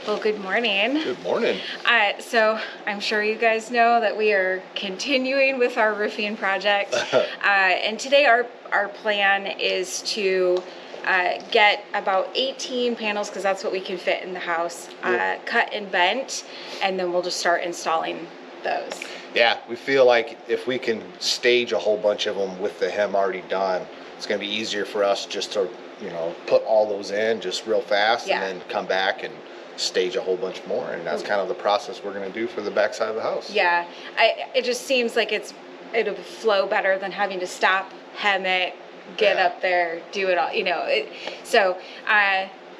Well, good morning. Good morning. So I'm sure you guys know that we are continuing with our roofing project. And today our plan is to get about 18 panels, because that's what we can fit in the house, cut and bent, and then we'll just start installing those. Yeah, we feel like if we can stage a whole bunch of them with the hem already done, it's going to be easier for us just to, put all those in just real fast and then come back and stage a whole bunch more. And that's kind of the process we're going to do for the back side of the house. Yeah, it just seems like it'll flow better than having to stop, hem it, get up there, do it all, So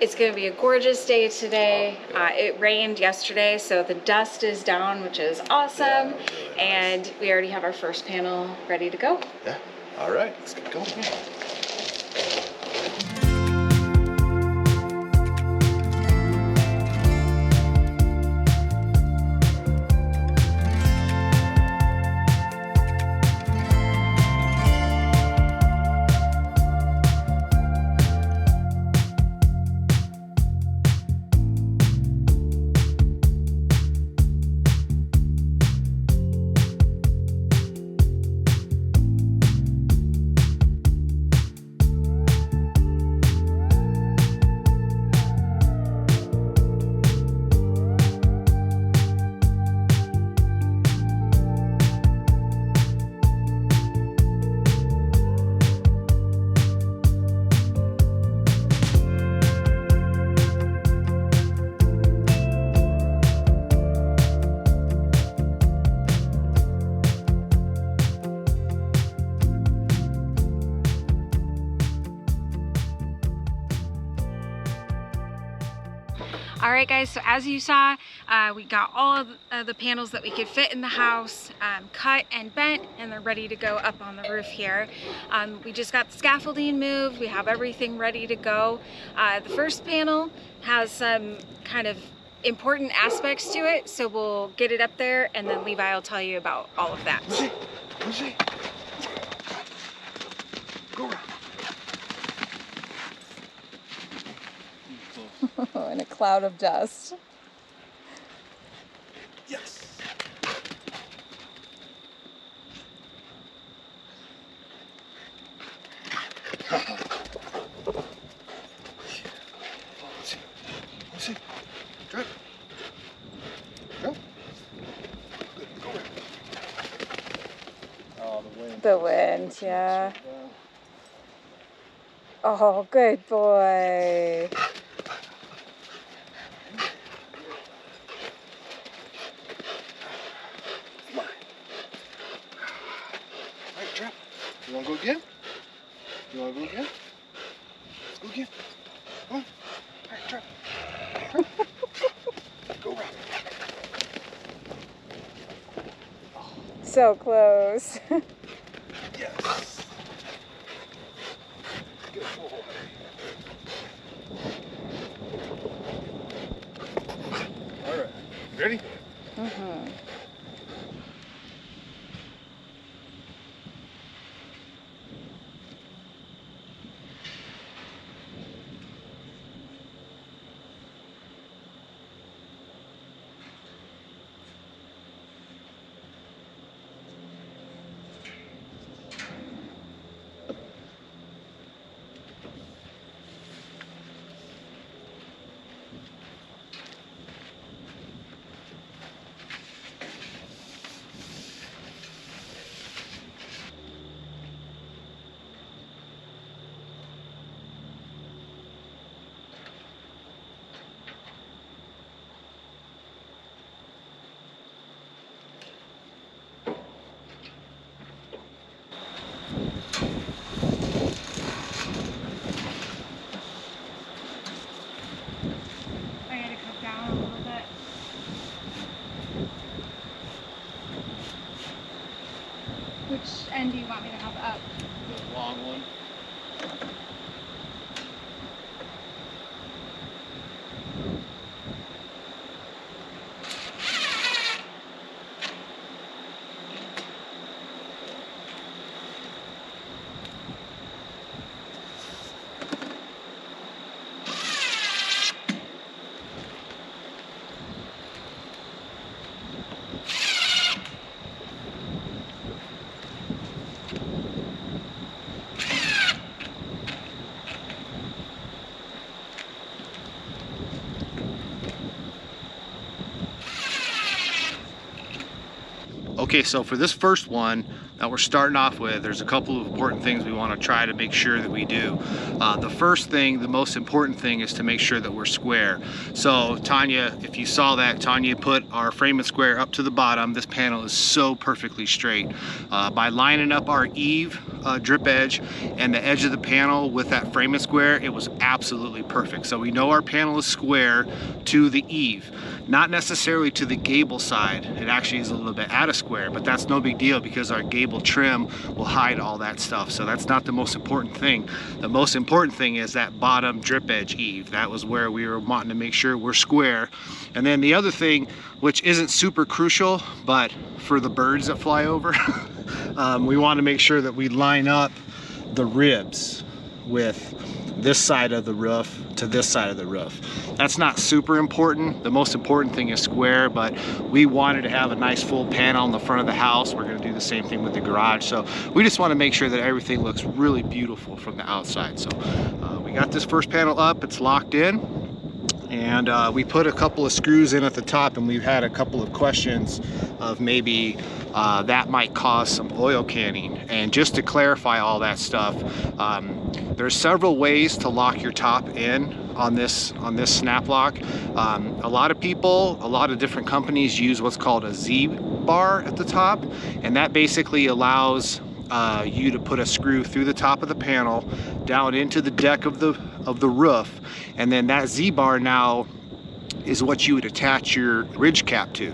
it's going to be a gorgeous day today. It rained yesterday, so the dust is down, which is awesome. Yeah, really and we already have our first panel ready to go. Yeah, all right, let's get going. Yeah. All right, guys, so as you saw, we got all of the panels that we could fit in the house cut and bent, and they're ready to go up on the roof here. We just got the scaffolding moved. We have everything ready to go. The first panel has some kind of important aspects to it, so we'll get it up there, and then Levi will tell you about all of that. Lucy. Go around. In a cloud of dust. Yes. Lucy. Good. Go. Good. Go around. Oh, the wind. The wind, yeah. Oh, good boy. You want to go again? You want to go again? Let's go again. Come on. All right, drop. Go around. So close. Yes. Good boy. All right. Ready? Mm-hmm. Okay, so for this first one that we're starting off with, there's a couple of important things we want to try to make sure that we do. The first thing, the most important thing, is to make sure that we're square. So Tanya, if you saw that, Tanya put our frame and square up to the bottom. This panel is so perfectly straight. By lining up our eave drip edge and the edge of the panel with that frame and square, it was absolutely perfect. So we know our panel is square to the eave. Not necessarily to the gable side. It actually is a little bit out of square, but that's no big deal because our gable trim will hide all that stuff. So that's not the most important thing. The most important thing is that bottom drip edge eave. That was where we were wanting to make sure we're square. And then the other thing, which isn't super crucial, but for the birds that fly over, we want to make sure that we line up the ribs with this side of the roof to this side of the roof. That's not super important. The most important thing is square, but we wanted to have a nice full panel in the front of the house. We're going to do the same thing with the garage. So we just want to make sure that everything looks really beautiful from the outside. So we got this first panel up, it's locked in. And we put a couple of screws in at the top, and we've had a couple of questions of maybe that might cause some oil canning. And just to clarify all that stuff, there's several ways to lock your top in on this snap lock. A lot of people, a lot of different companies use what's called a Z bar at the top, and that basically allows you to put a screw through the top of the panel down into the deck of the roof, and then that Z-bar now is what you would attach your ridge cap to.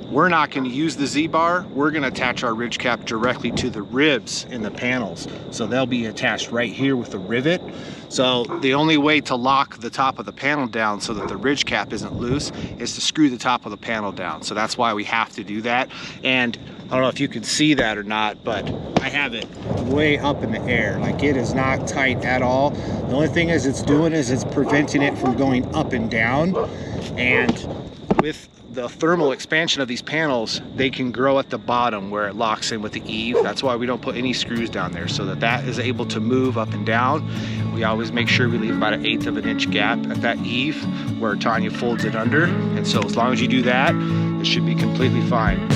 We're not going to use the Z-bar. We're going to attach our ridge cap directly to the ribs in the panels, so they'll be attached right here with the rivet. So the only way to lock the top of the panel down so that the ridge cap isn't loose is to screw the top of the panel down. So that's why we have to do that. And I don't know if you can see that or not, but I have it way up in the air. Like, it is not tight at all. The only thing is it's doing is it's preventing it from going up and down. And with the thermal expansion of these panels, they can grow at the bottom where it locks in with the eave. That's why we don't put any screws down there, so that is able to move up and down. We always make sure we leave about 1/8 of an inch gap at that eave where Tanya folds it under. And so as long as you do that, it should be completely fine.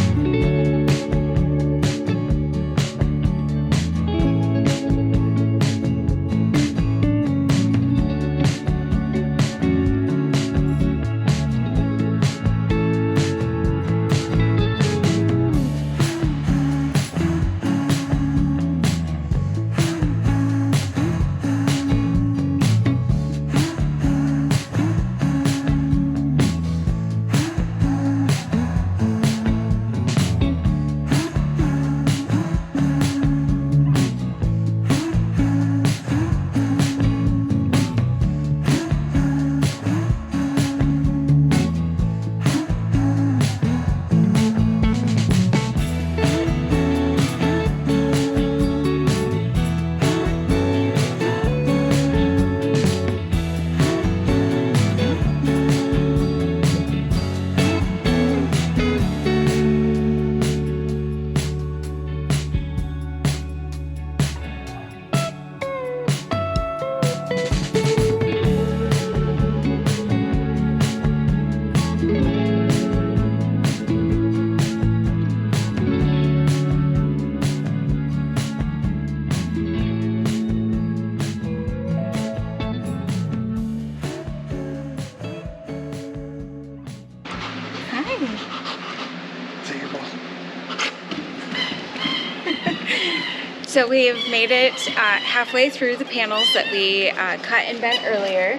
So we have made it halfway through the panels that we cut and bent earlier.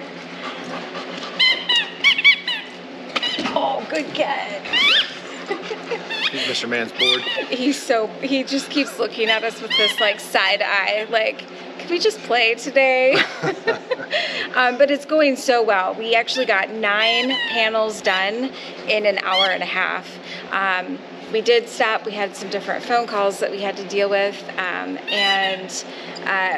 Oh, good cat. Mr. Man's bored. He just keeps looking at us with this like side eye, like, can we just play today? But it's going so well. We actually got 9 panels done in an hour and a half. We did stop. We had some different phone calls that we had to deal with, and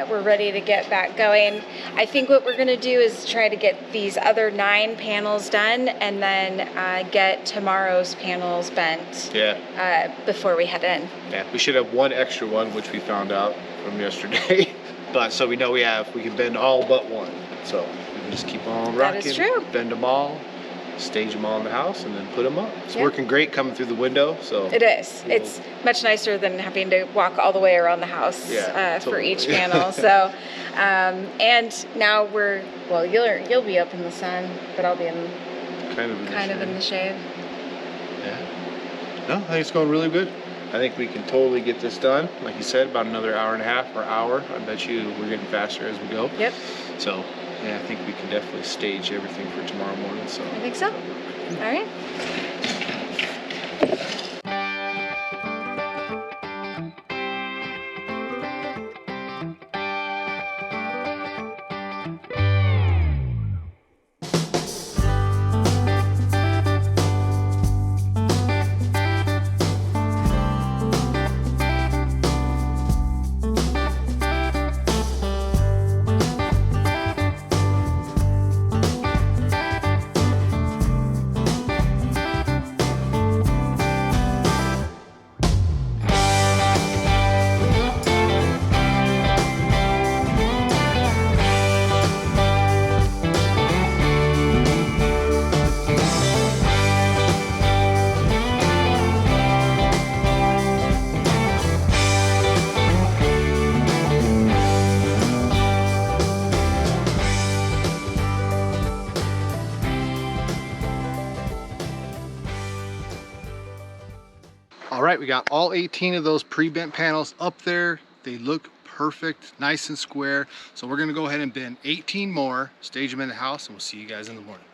we're ready to get back going. I think what we're going to do is try to get these other 9 panels done and then get tomorrow's panels bent before we head in. Yeah, we should have one extra one, which we found out from yesterday. But so we know we can bend all but one. So we can just keep on rocking. That is true. Bend them all. stage them all in the house and then put them up. It's Yeah. working great coming through the window. So It is. It's much nicer than having to walk all the way around the house for totally. each panel. So, and now you'll be up in the sun, but I'll be kind of in the shade. Yeah. No, I think it's going really good. I think we can totally get this done. Like you said, about another hour and a half or hour. I bet you we're getting faster as we go. Yep. So, yeah, I think we can definitely stage everything for tomorrow morning. So I think so. All right. all right, we got all 18 of those pre-bent panels up there. They look perfect, nice and square. So we're gonna go ahead and bend 18 more, stage them in the house, and we'll see you guys in the morning.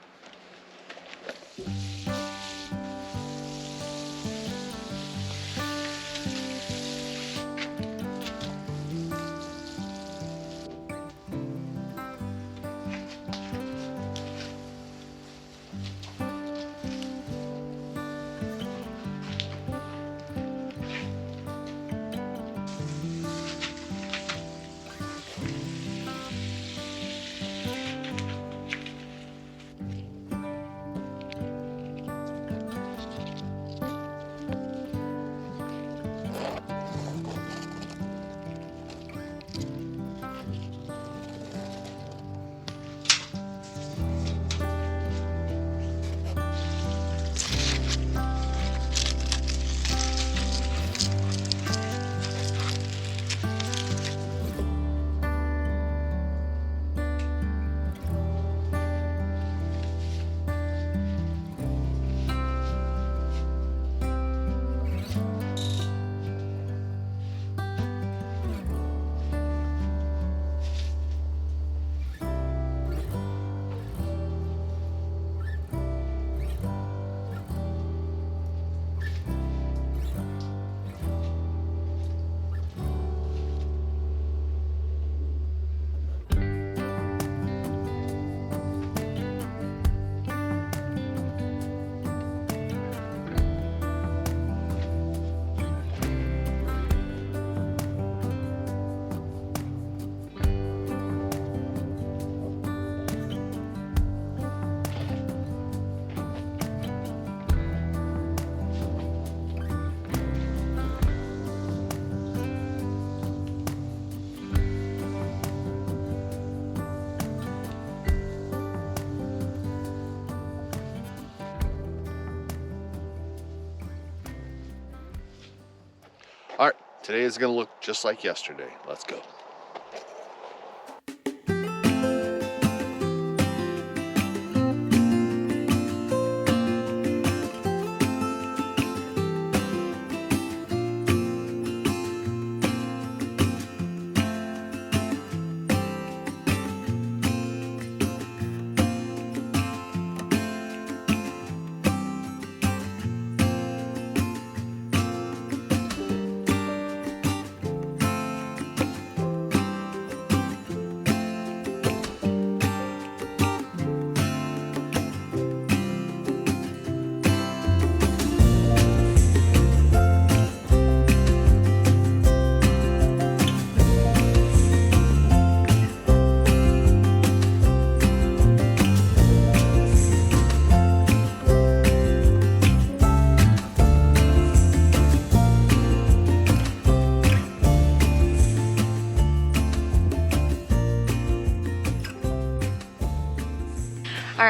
All right, today is gonna look just like yesterday. Let's go.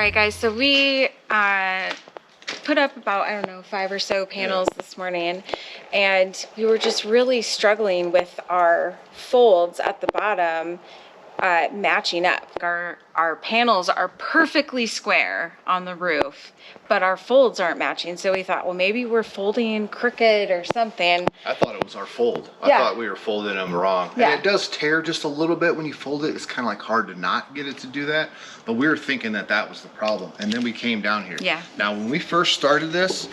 right, guys, so we put up about, I don't know, 5 or so panels this morning, and we were just really struggling with our folds at the bottom matching up. Our panels are perfectly square on the roof, but our folds aren't matching. So we thought, well, maybe we're folding crooked or something. I thought it was our fold. I thought we were folding them wrong. And it does tear just a little bit when you fold it. It's kind of like hard to not get it to do that. But we were thinking that that was the problem. And then we came down here. Yeah. Now, when we first started this,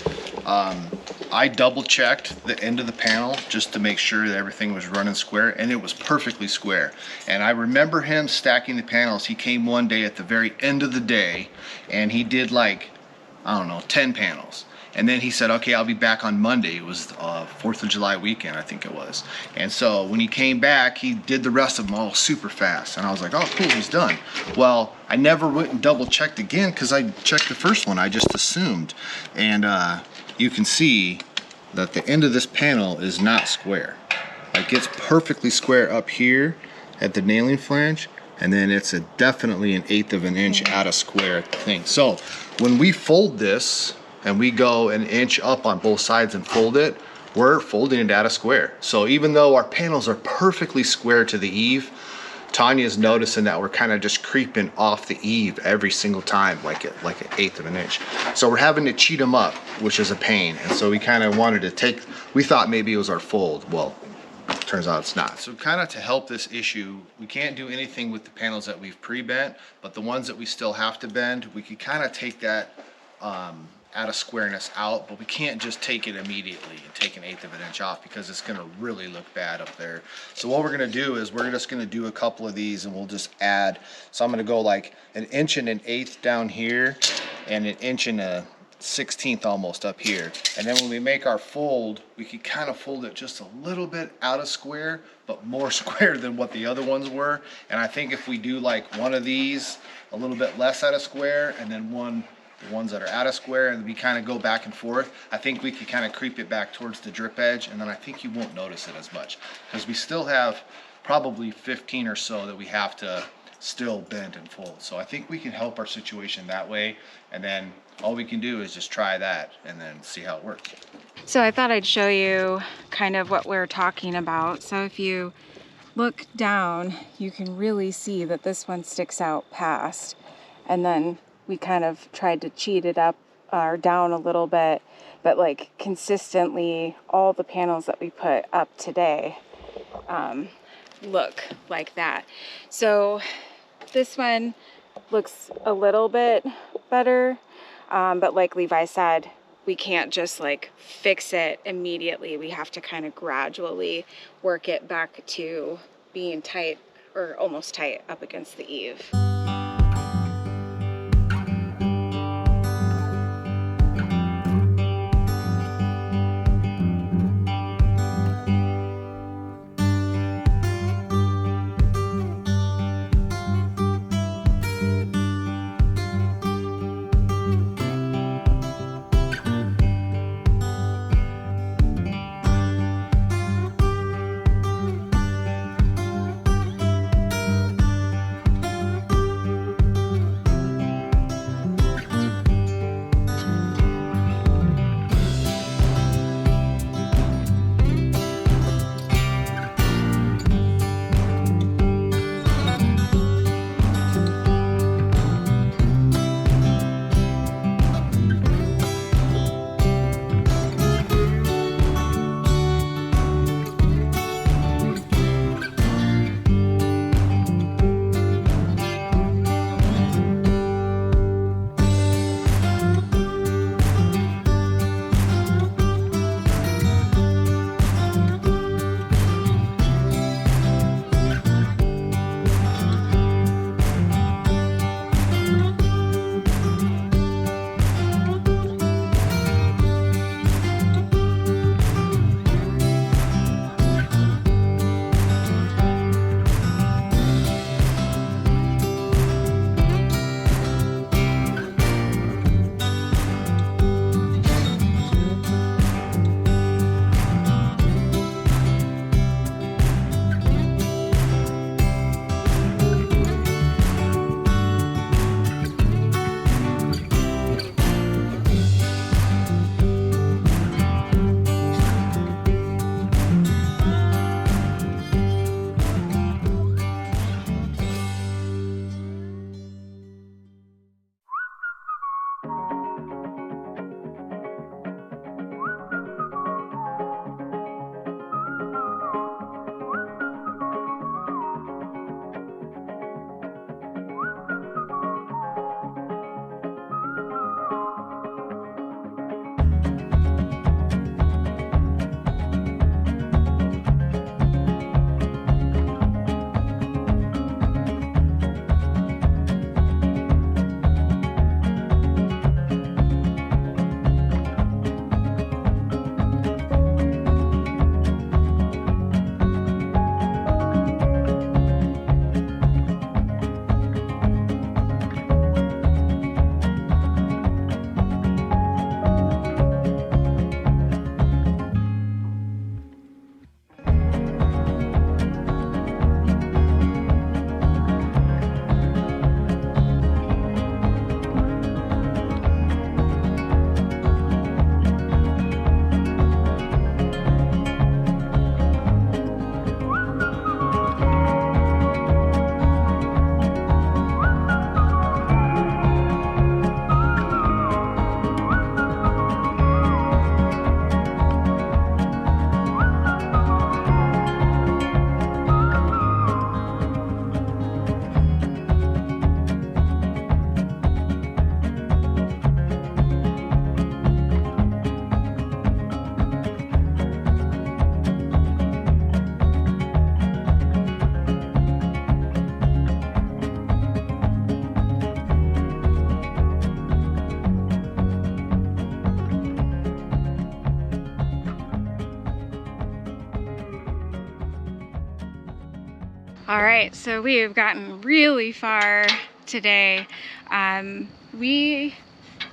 I double checked the end of the panel just to make sure that everything was running square, and it was perfectly square. And I remember him stacking the panels. He came one day at the very end of the day, and he did like, I don't know, 10 panels. And then he said, okay, I'll be back on Monday. It was 4th of July weekend, I think it was. And so when he came back, he did the rest of them all super fast. And I was like, oh, cool, he's done. Well, I never went and double checked again because I checked the first one. I just assumed. And you can see that the end of this panel is not square. Like, it's perfectly square up here at the nailing flange. And then it's definitely 1/8 of an inch out of square thing. So when we fold this, and we go 1 inch up on both sides and fold it, we're folding it out of square. So even though our panels are perfectly square to the eave, Tanya's noticing that we're kind of just creeping off the eave every single time, like 1/8 of an inch. So we're having to cheat them up, which is a pain. And so we kind of wanted to we thought maybe it was our fold. Well, turns out it's not. So kind of to help this issue, we can't do anything with the panels that we've pre-bent, but the ones that we still have to bend, we could kind of take that out of squareness out, but we can't just take it immediately and take 1/8 of an inch off because it's going to really look bad up there. So what we're going to do is we're just going to do a couple of these, and we'll just add. So I'm going to go like 1 inch and 1/8 down here and 1 inch and 1/16 almost up here. And then when we make our fold, we can kind of fold it just a little bit out of square, but more square than what the other ones were. And I think if we do like one of these a little bit less out of square, and then the ones that are out of square, and we kind of go back and forth, I think we could kind of creep it back towards the drip edge, and then I think you won't notice it as much, because we still have probably 15 or so that we have to still bend and fold. So I think we can help our situation that way, and then all we can do is just try that and then see how it works. So I thought I'd show you kind of what we're talking about. So if you look down, you can really see that this one sticks out past, and then we kind of tried to cheat it up or down a little bit, but like consistently all the panels that we put up today look like that. So this one looks a little bit better, but like Levi said, we can't just like fix it immediately. We have to kind of gradually work it back to being tight or almost tight up against the eave. All right, so we have gotten really far today. We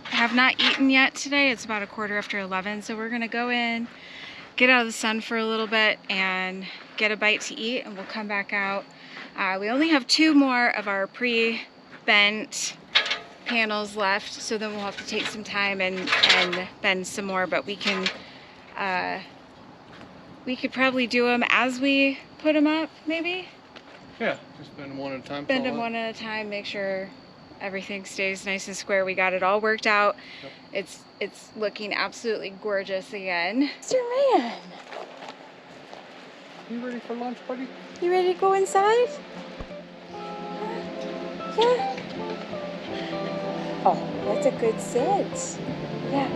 have not eaten yet today. It's about 11:15, so we're gonna go in, get out of the sun for a little bit and get a bite to eat, and we'll come back out. We only have 2 more of our pre-bent panels left, so then we'll have to take some time and bend some more, but we could probably do them as we put them up, maybe? Yeah, just bend them one at a time. Bend them one at a time, make sure everything stays nice and square. We got it all worked out. Yep. It's looking absolutely gorgeous again. Mr. Man! You ready for lunch, buddy? You ready to go inside? Yeah. Oh, that's a good sit. Yeah.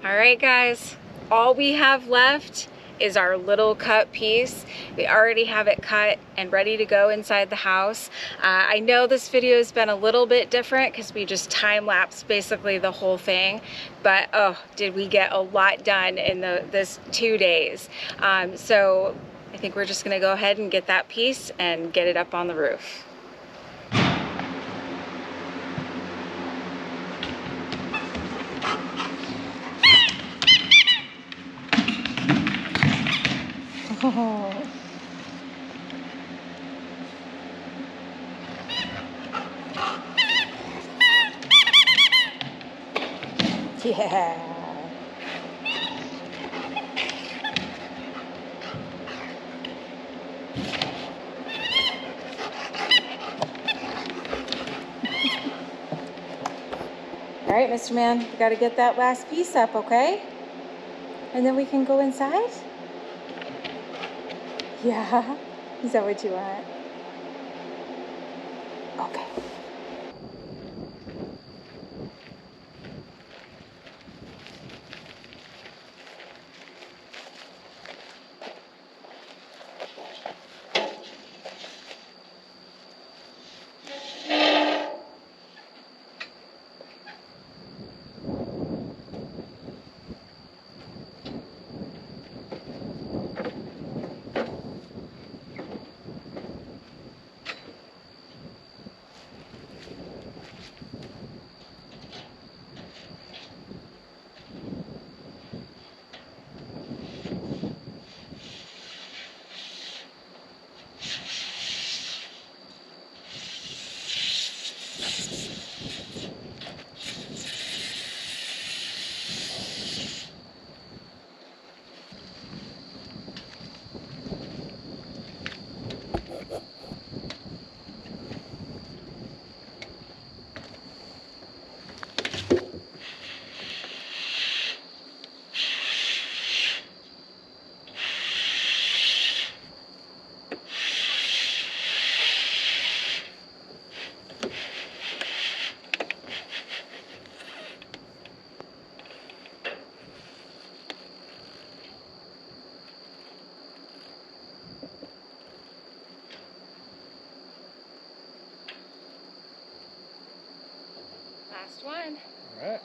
Alright guys, all we have left is our little cut piece. We already have it cut and ready to go inside the house. I know this video has been a little bit different because we just time-lapsed basically the whole thing, but oh, did we get a lot done in this 2 days. So I think we're just gonna go ahead and get that piece and get it up on the roof. Oh. Yeah. All right, Mr. Man, we got to get that last piece up, okay? And then we can go inside? Yeah, is that what you want? Okay. Last one. All right.